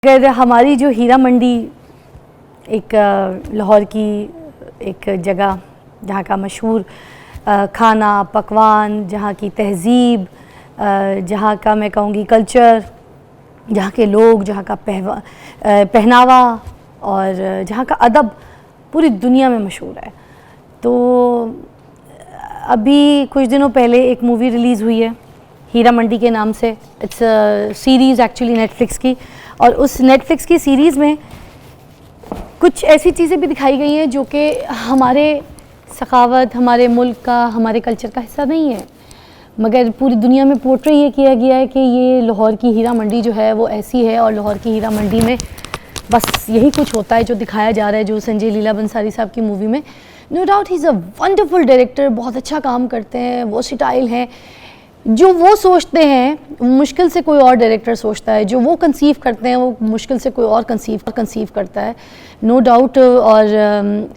अगर हमारी जो हीरा मंडी एक लाहौर की एक जगह जहाँ का मशहूर खाना पकवान, जहाँ की तहज़ीब, जहाँ का मैं कहूँगी कल्चर, जहाँ के लोग, जहाँ का पहनावा और जहाँ का अदब पूरी दुनिया में मशहूर है। तो अभी कुछ दिनों पहले एक मूवी रिलीज़ हुई है हीरा मंडी के नाम से। इट्स सीरीज़ एक्चुअली नेटफ्लिक्स की, और उस नेटफ्लिक्स की सीरीज़ में कुछ ऐसी चीज़ें भी दिखाई गई हैं जो कि हमारे सखावत, हमारे मुल्क का, हमारे कल्चर का हिस्सा नहीं है, मगर पूरी दुनिया में पोर्ट्रे ये किया गया है कि ये लाहौर की हीरा मंडी जो है वो ऐसी है, और लाहौर की हीरा मंडी में बस यही कुछ होता है जो दिखाया जा रहा है, जो संजय लीला बंसारी साहब की मूवी में। No doubt he is a wonderful director, बहुत अच्छा काम करते हैं, वर्सेटाइल हैं। जो वो सोचते हैं मुश्किल से कोई और डायरेक्टर सोचता है, जो वो कंसीव करते हैं वो मुश्किल से कोई और कंसीव करता है, नो डाउट। और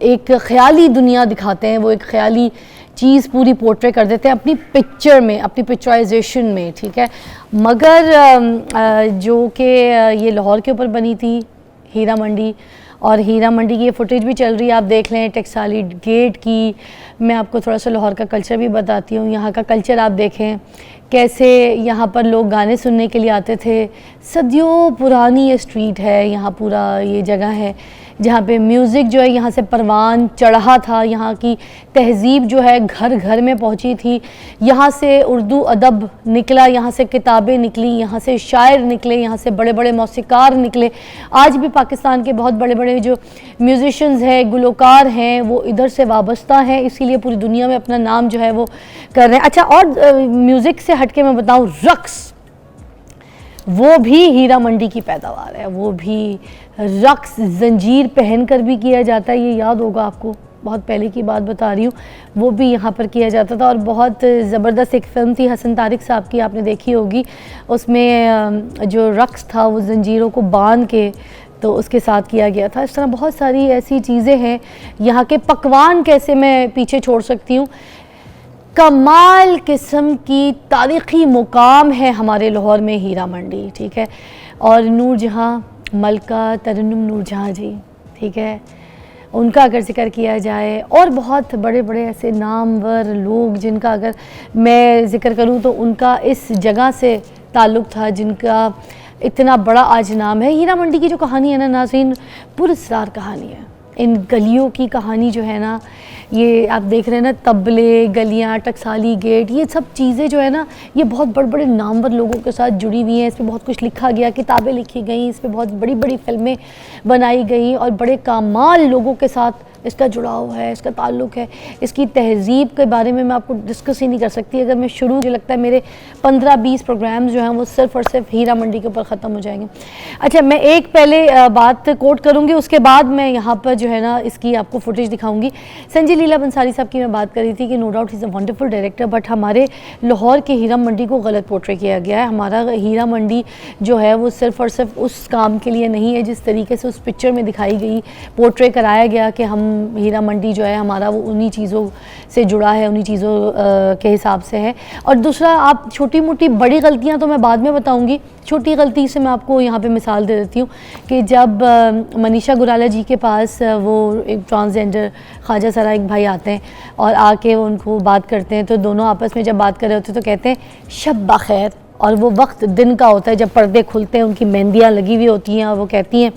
एक ख़याली दुनिया दिखाते हैं, वो एक ख़याली चीज़ पूरी पोर्ट्रे कर देते हैं अपनी पिक्चर में, अपनी पिक्चराइजेशन में, ठीक है। मगर जो कि ये लाहौर के ऊपर बनी थी हीरा मंडी, और हीरा मंडी की ये फुटेज भी चल रही है, आप देख लें टकसाली गेट की। मैं आपको थोड़ा सा लाहौर का कल्चर भी बताती हूँ। यहाँ का कल्चर आप देखें कैसे यहाँ पर लोग गाने सुनने के लिए आते थे। सदियों पुरानी ये स्ट्रीट है, यहाँ पूरा ये जगह है जहाँ पे म्यूज़िक जो है यहाँ से परवान चढ़ा था, यहाँ की तहज़ीब जो है घर घर में पहुँची थी, यहाँ से उर्दू अदब निकला, यहाँ से किताबें निकली, यहाँ से शायर निकले, यहाँ से बड़े बड़े मौसीकार निकले। आज भी पाकिस्तान के बहुत बड़े बड़े जो म्यूज़िशंस हैं, गुलकार हैं, वो इधर से वाबस्ता हैं, इसीलिए पूरी दुनिया में अपना नाम जो है वो कर रहे हैं। अच्छा, और म्यूज़िक से हट के मैं बताऊँ, रक़्स वो भी हीरा मंडी की पैदावार है। वो भी रक़्स जंजीर पहन कर भी किया जाता है, ये याद होगा आपको, बहुत पहले की बात बता रही हूँ। वो भी यहाँ पर किया जाता था, और बहुत ज़बरदस्त एक फ़िल्म थी हसन तारिक साहब की, आपने देखी होगी। उसमें जो रक़्स था वो जंजीरों को बांध के तो उसके साथ किया गया था। इस तरह बहुत सारी ऐसी चीज़ें हैं। यहाँ के पकवान कैसे मैं पीछे छोड़ सकती हूँ, कमाल किस्म की तारीख़ी मुकाम है हमारे लाहौर में हीरा मंडी, ठीक है। और नूरजहाँ मलका तरन्नुम नूरजहाँ जी, ठीक है, उनका अगर ज़िक्र किया जाए, और बहुत बड़े बड़े ऐसे नामवर लोग जिनका अगर मैं ज़िक्र करूं तो उनका इस जगह से ताल्लुक़ था, जिनका इतना बड़ा आज नाम है। हीरा मंडी की जो कहानी है ना नाज़रीन, पुरस्कार कहानी है। इन गलियों की कहानी जो है ना, ये आप देख रहे हैं ना, तबले, गलियाँ, टकसाली गेट, ये सब चीज़ें जो है ना, ये बहुत बड़े बड़े नामवर लोगों के साथ जुड़ी हुई हैं। इस पर बहुत कुछ लिखा गया, किताबें लिखी गई, इस पर बहुत बड़ी बड़ी फिल्में बनाई गई, और बड़े कामाल लोगों के साथ इसका जुड़ाव है, इसका ताल्लुक़ है। इसकी तहज़ीब के बारे में मैं आपको डिस्कस ही नहीं कर सकती। अगर मैं शुरू, मुझे लगता है मेरे 15-20 प्रोग्राम्स जो हैं वो सिर्फ़ और सिर्फ हीरा मंडी के ऊपर ख़त्म हो जाएंगे। अच्छा, मैं एक पहले बात कोट करूँगी, उसके बाद मैं यहाँ पर जो है ना इसकी आपको फुटेज दिखाऊँगी। संजय लीला बंसारी साहब की मैं बात कर रही थी कि no doubt he is a wonderful director, but हमारे लाहौर के हीरा मंडी को गलत पोर्ट्रे किया गया है। हमारा हीरा मंडी जो है वो सिर्फ़ और सिर्फ उस काम के लिए नहीं है जिस तरीके से उस पिक्चर में दिखाई गई, पोर्ट्रे कराया गया कि हम हीरा मंडी जो है हमारा वो उन्हीं चीज़ों से जुड़ा है, उन्हीं चीज़ों के हिसाब से है। और दूसरा, आप छोटी मोटी बड़ी गलतियां तो मैं बाद में बताऊंगी। छोटी गलती से मैं आपको यहाँ पे मिसाल दे देती हूँ कि जब मनीषा गुराला जी के पास वो एक ट्रांसजेंडर ख्वाजा सरा एक भाई आते हैं और आके वो उनको बात करते हैं, तो दोनों आपस में जब बात कर रहे होते हैं तो कहते हैं शब बखैर, और वो वक्त दिन का होता है जब पर्दे खुलते हैं, उनकी मेहंदियाँ लगी हुई होती हैं, और वो कहती हैं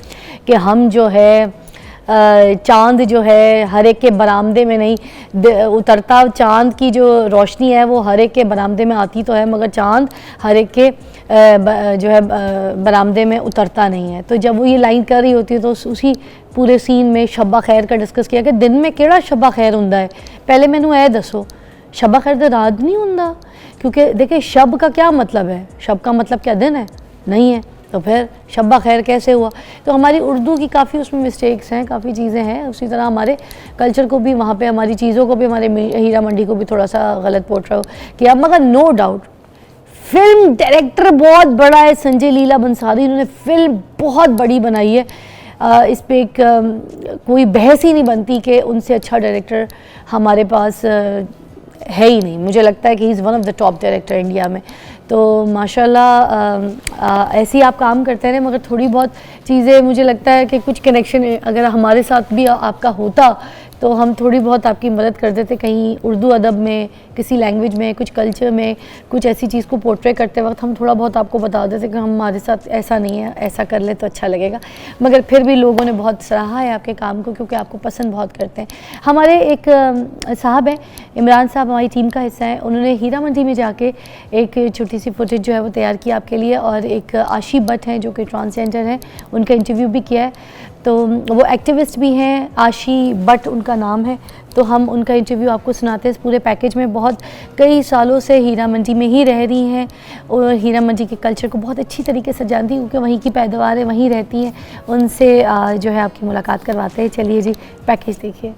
कि हम जो है चाँद जो है हर एक के बरामदे में नहीं उतरता। चाँद की जो रोशनी है वो हर एक के बरामदे में आती तो है, मगर चाँद हर एक के जो है बरामदे में उतरता नहीं है। तो जब वो ये लाइन कर रही होती है तो उसी पूरे सीन में शब्बा खैर का डिस्कस किया कि दिन में केड़ा शब्बा खैर हुंदा है, पहले मैनू ए दसो, शब्बा खैर तो रात नहीं हुंदा, क्योंकि देखिए शब का क्या मतलब है, शब का मतलब क्या दिन है, नहीं है, तो फिर शब्बा खैर कैसे हुआ। तो हमारी उर्दू की काफ़ी उसमें मिस्टेक्स हैं, काफ़ी चीज़ें हैं। उसी तरह हमारे कल्चर को भी, वहाँ पे हमारी चीज़ों को भी, हमारे हीरा मंडी को भी थोड़ा सा गलत पोर्ट्रे किया। मगर नो डाउट फिल्म डायरेक्टर बहुत बड़ा है संजय लीला बंसारी, उन्होंने फिल्म बहुत बड़ी बनाई है। इस पर कोई बहस ही नहीं बनती कि उनसे अच्छा डायरेक्टर हमारे पास है ही नहीं। मुझे लगता है कि he is one of the top director India में। तो माशाल्लाह ऐसे ही आप काम करते रहें, मगर थोड़ी बहुत चीज़ें मुझे लगता है कि कुछ कनेक्शन अगर हमारे साथ भी आपका होता तो हम थोड़ी बहुत आपकी मदद कर देते, कहीं उर्दू अदब में, किसी लैंग्वेज में, कुछ कल्चर में, कुछ ऐसी चीज़ को पोर्ट्रे करते वक्त हम थोड़ा बहुत आपको बता देते कि हमारे साथ ऐसा नहीं है, ऐसा कर ले तो अच्छा लगेगा। मगर फिर भी लोगों ने बहुत सराहा है आपके काम को, क्योंकि आपको पसंद बहुत करते हैं। हमारे एक साहब हैं, इमरान साहब हमारी टीम का हिस्सा है, उन्होंने हीरा मंडी में जाके एक छोटी सी फुटेज जो है वो तैयार की आपके लिए, और एक आशी भट्ट हैं जो कि ट्रांसजेंडर हैं, उनका इंटरव्यू भी किया है। तो वो एक्टिविस्ट भी हैं, आशी भट्ट उनका नाम है, तो हम उनका इंटरव्यू आपको सुनाते हैं इस पूरे पैकेज में। बहुत कई सालों से हीरा मंडी में ही रह रही हैं और हीरा मंडी के कल्चर को बहुत अच्छी तरीके से जानती हैं, क्योंकि वहीं की पैदावार है, वहीं रहती हैं। उनसे जो है आपकी मुलाकात करवाते हैं। चलिए जी, पैकेज देखिए।